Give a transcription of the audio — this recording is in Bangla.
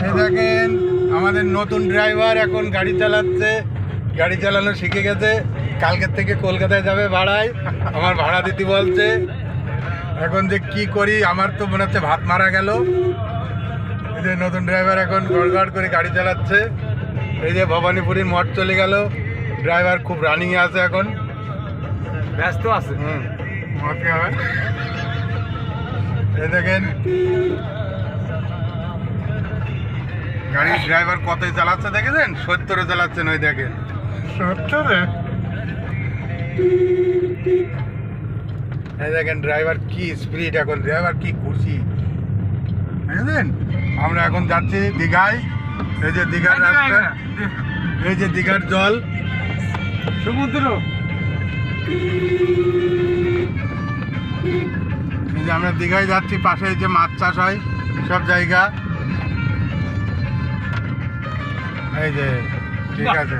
এই দেখেন আমাদের নতুন ড্রাইভার এখন গাড়ি চালাচ্ছে, গাড়ি চালানো শিখে গেছে। কালকের থেকে কলকাতায় যাবে ভাড়ায়, আমার ভাড়া দিতে বলছে। এখন যে কি করি, আমার তো মনে হচ্ছে ভাত মারা গেল। এই যে নতুন ড্রাইভার এখন গড়গড় করে গাড়ি চালাচ্ছে। এই যে ভবানীপুরের মঠ চলে গেল, ড্রাইভার খুব রানিংয়ে আছে এখন, ব্যস্ত আছে। মঠে হবে। এই দেখেন গাড়ির ড্রাইভার কতই চালাচ্ছে দেখেছেন, 70-এ চালাচ্ছেন। ওই দেখেন 70-এ। এই দেখেন ড্রাইভার কি স্পিড, এখন ড্রাইভার কি খুশি দেখেছেন। আমরা এখন যাচ্ছি দীঘায়। এই যে দীঘার রাস্তা, এই যে দীঘার জল, সমুদ্র। এই যে আমরা দীঘায় যাচ্ছি, পাশে যে মাছ চাষ হয় সব জায়গা। এই যে ঠিক আছে।